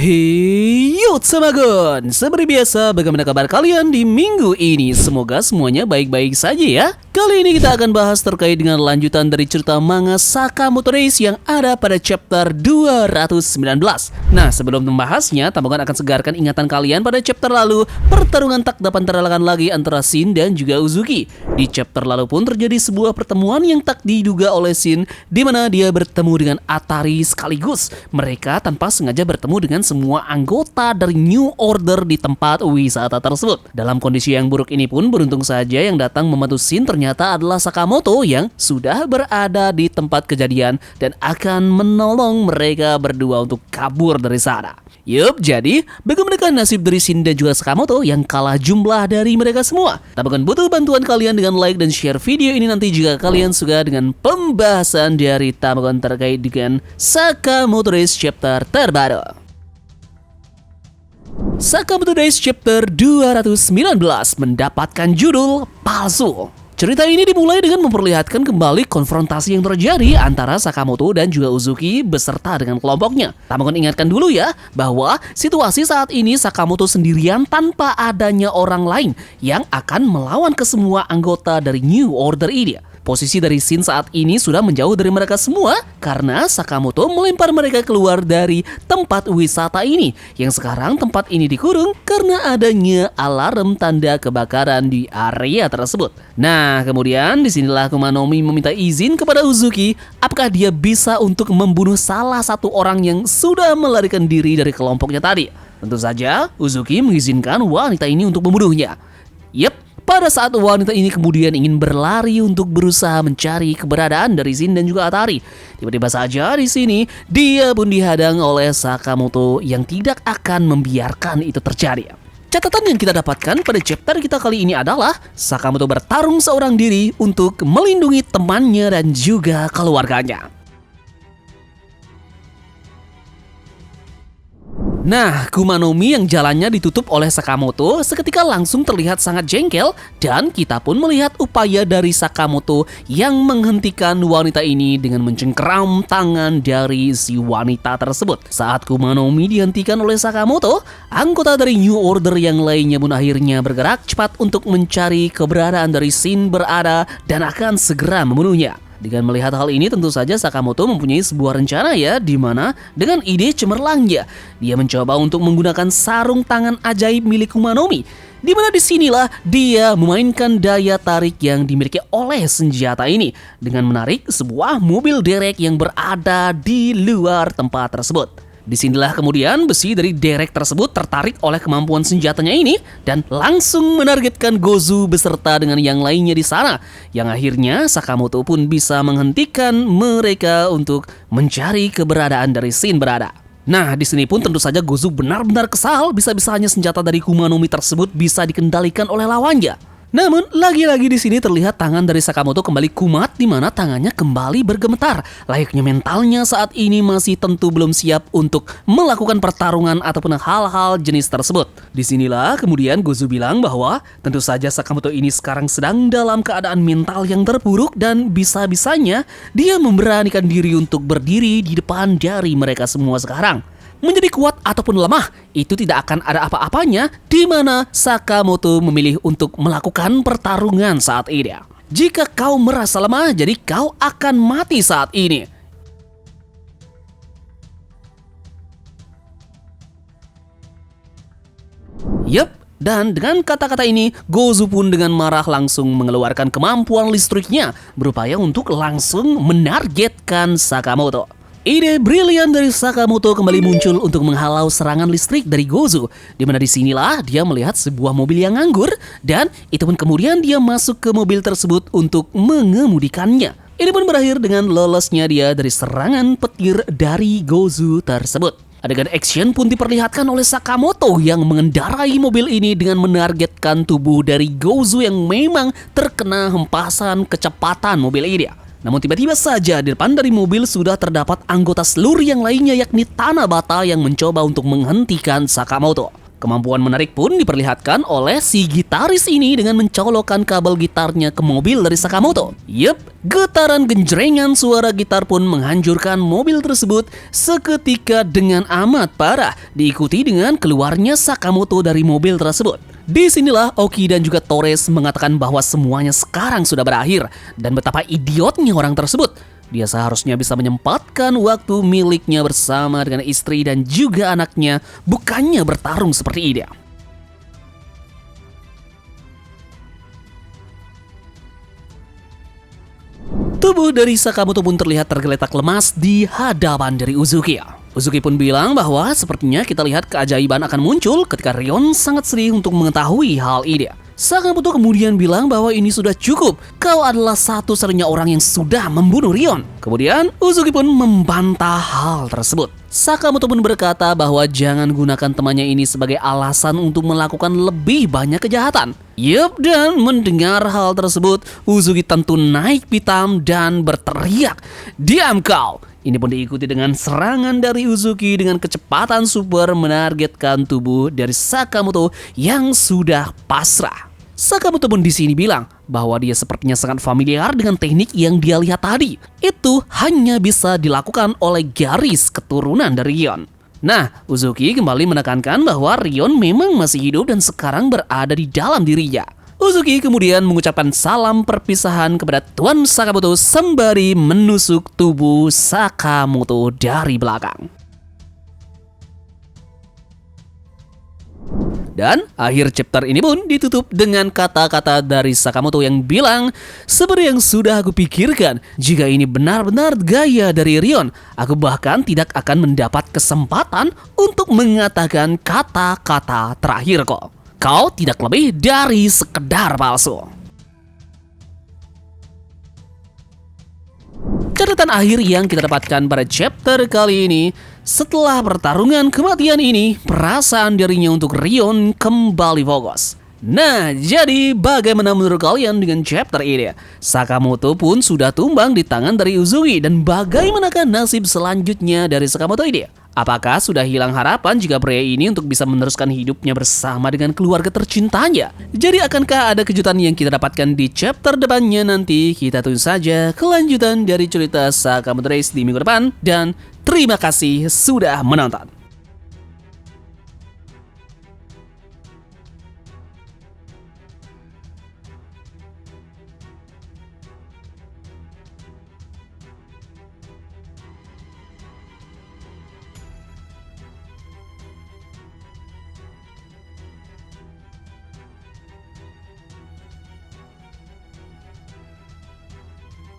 Hey, Samagon! Seperti biasa, bagaimana kabar kalian di minggu ini? Semoga semuanya baik-baik saja ya. Kali ini kita akan bahas terkait dengan lanjutan dari cerita manga Sakamoto Days yang ada pada chapter 219. Nah, sebelum membahasnya, Tambagon akan segarkan ingatan kalian pada chapter lalu. Pertarungan tak dapat terelakkan lagi antara Shin dan juga Uzuki. Di chapter lalu pun terjadi sebuah pertemuan yang tak diduga oleh Shin, di mana dia bertemu dengan Atari sekaligus. Mereka tanpa sengaja bertemu dengan semua anggota dari New Order di tempat wisata tersebut. Dalam kondisi yang buruk ini pun beruntung saja yang datang membantu Shin ternyata adalah Sakamoto yang sudah berada di tempat kejadian dan akan menolong mereka berdua untuk kabur dari sana. Yup, jadi bagaimanakah nasib dari Shin dan juga Sakamoto yang kalah jumlah dari mereka semua? Tambakan butuh bantuan kalian dengan like dan share video ini nanti jika kalian suka dengan pembahasan dari Tambakan terkait dengan Sakamoto Days chapter terbaru. Sakamoto Days chapter 219 mendapatkan judul Palsu. Cerita ini dimulai dengan memperlihatkan kembali konfrontasi yang terjadi antara Sakamoto dan juga Uzuki beserta dengan kelompoknya. Tambakan ingatkan dulu ya, bahwa situasi saat ini Sakamoto sendirian tanpa adanya orang lain yang akan melawan ke semua anggota dari New Order ini. Posisi dari Shin saat ini sudah menjauh dari mereka semua karena Sakamoto melempar mereka keluar dari tempat wisata ini, yang sekarang tempat ini dikurung karena adanya alarm tanda kebakaran di area tersebut. Nah, kemudian disinilah Kumanomi meminta izin kepada Uzuki apakah dia bisa untuk membunuh salah satu orang yang sudah melarikan diri dari kelompoknya tadi. Tentu saja Uzuki mengizinkan wanita ini untuk membunuhnya. Yep. Pada saat wanita ini kemudian ingin berlari untuk berusaha mencari keberadaan dari Shin dan juga Atari, tiba-tiba saja di sini dia pun dihadang oleh Sakamoto yang tidak akan membiarkan itu terjadi. Catatan yang kita dapatkan pada chapter kita kali ini adalah Sakamoto bertarung seorang diri untuk melindungi temannya dan juga keluarganya. Nah, Kumanomi yang jalannya ditutup oleh Sakamoto seketika langsung terlihat sangat jengkel dan kita pun melihat upaya dari Sakamoto yang menghentikan wanita ini dengan mencengkeram tangan dari si wanita tersebut. Saat Kumanomi dihentikan oleh Sakamoto, anggota dari New Order yang lainnya pun akhirnya bergerak cepat untuk mencari keberadaan dari Shin berada dan akan segera membunuhnya. Dengan melihat hal ini tentu saja Sakamoto mempunyai sebuah rencana ya, di mana dengan ide cemerlangnya dia mencoba untuk menggunakan sarung tangan ajaib milik Kumanomi, di mana disinilah dia memainkan daya tarik yang dimiliki oleh senjata ini dengan menarik sebuah mobil derek yang berada di luar tempat tersebut. Disinilah kemudian besi dari derek tersebut tertarik oleh kemampuan senjatanya ini dan langsung menargetkan Gozu beserta dengan yang lainnya di sana, yang akhirnya Sakamoto pun bisa menghentikan mereka untuk mencari keberadaan dari Shin berada. Nah, di sini pun tentu saja Gozu benar-benar kesal bisa-bisanya senjata dari Kumanomi tersebut bisa dikendalikan oleh lawannya. Namun, lagi-lagi di sini terlihat tangan dari Sakamoto kembali kumat di mana tangannya kembali bergemetar. Layaknya mentalnya saat ini masih tentu belum siap untuk melakukan pertarungan ataupun hal-hal jenis tersebut. Disinilah kemudian Gozu bilang bahwa tentu saja Sakamoto ini sekarang sedang dalam keadaan mental yang terpuruk dan bisa-bisanya dia memberanikan diri untuk berdiri di depan dari mereka semua sekarang. Menjadi kuat ataupun lemah, itu tidak akan ada apa-apanya di mana Sakamoto memilih untuk melakukan pertarungan saat ini. Jika kau merasa lemah, jadi kau akan mati saat ini. Yup. Dan dengan kata-kata ini, Gozu pun dengan marah langsung mengeluarkan kemampuan listriknya berupaya untuk langsung menargetkan Sakamoto. Ide brilian dari Sakamoto kembali muncul untuk menghalau serangan listrik dari Gozu, di mana disinilah dia melihat sebuah mobil yang nganggur dan itu pun kemudian dia masuk ke mobil tersebut untuk mengemudikannya. Ini pun berakhir dengan lolosnya dia dari serangan petir dari Gozu tersebut. Adegan action pun diperlihatkan oleh Sakamoto yang mengendarai mobil ini dengan menargetkan tubuh dari Gozu yang memang terkena hempasan kecepatan mobil ini. Namun tiba-tiba saja di depan dari mobil sudah terdapat anggota seluruh yang lainnya yakni Tanabata yang mencoba untuk menghentikan Sakamoto. Kemampuan menarik pun diperlihatkan oleh si gitaris ini dengan mencolokkan kabel gitarnya ke mobil dari Sakamoto. Yup, getaran genjrengan suara gitar pun menghancurkan mobil tersebut seketika dengan amat parah, diikuti dengan keluarnya Sakamoto dari mobil tersebut. Disinilah Oki dan juga Torres mengatakan bahwa semuanya sekarang sudah berakhir dan betapa idiotnya orang tersebut. Dia seharusnya bisa menyempatkan waktu miliknya bersama dengan istri dan juga anaknya, bukannya bertarung seperti ini. Tubuh dari Sakamoto pun terlihat tergeletak lemas di hadapan dari Uzuki. Uzuki pun bilang bahwa sepertinya kita lihat keajaiban akan muncul ketika Rion sangat sedih untuk mengetahui hal ini. Sakamoto kemudian bilang bahwa ini sudah cukup, kau adalah satu-satunya orang yang sudah membunuh Rion. Kemudian Uzuki pun membantah hal tersebut. Sakamoto pun berkata bahwa jangan gunakan temannya ini sebagai alasan untuk melakukan lebih banyak kejahatan. Yup, dan mendengar hal tersebut, Uzuki tentu naik pitam dan berteriak, "Diam kau!" Ini pun diikuti dengan serangan dari Uzuki dengan kecepatan super menargetkan tubuh dari Sakamoto yang sudah pasrah. Sakamoto pun di sini bilang bahwa dia sepertinya sangat familiar dengan teknik yang dia lihat tadi. Itu hanya bisa dilakukan oleh garis keturunan dari Rion. Nah, Uzuki kembali menekankan bahwa Rion memang masih hidup dan sekarang berada di dalam dirinya. Uzuki kemudian mengucapkan salam perpisahan kepada Tuan Sakamoto sembari menusuk tubuh Sakamoto dari belakang. Dan akhir chapter ini pun ditutup dengan kata-kata dari Sakamoto yang bilang, "Seperti yang sudah aku pikirkan, jika ini benar-benar gaya dari Rion, aku bahkan tidak akan mendapat kesempatan untuk mengatakan kata-kata terakhir kok. Kau tidak lebih dari sekedar palsu." Catatan akhir yang kita dapatkan pada chapter kali ini, setelah pertarungan kematian ini, perasaan dirinya untuk Rion kembali fokus. Nah, jadi bagaimana menurut kalian dengan chapter ini? Sakamoto pun sudah tumbang di tangan dari Uzuki, dan bagaimanakah nasib selanjutnya dari Sakamoto ini? Apakah sudah hilang harapan jika pria ini untuk bisa meneruskan hidupnya bersama dengan keluarga tercintanya? Jadi akankah ada kejutan yang kita dapatkan di chapter depannya nanti? Kita tunggu saja kelanjutan dari cerita Sakamoto Days di minggu depan, dan terima kasih sudah menonton.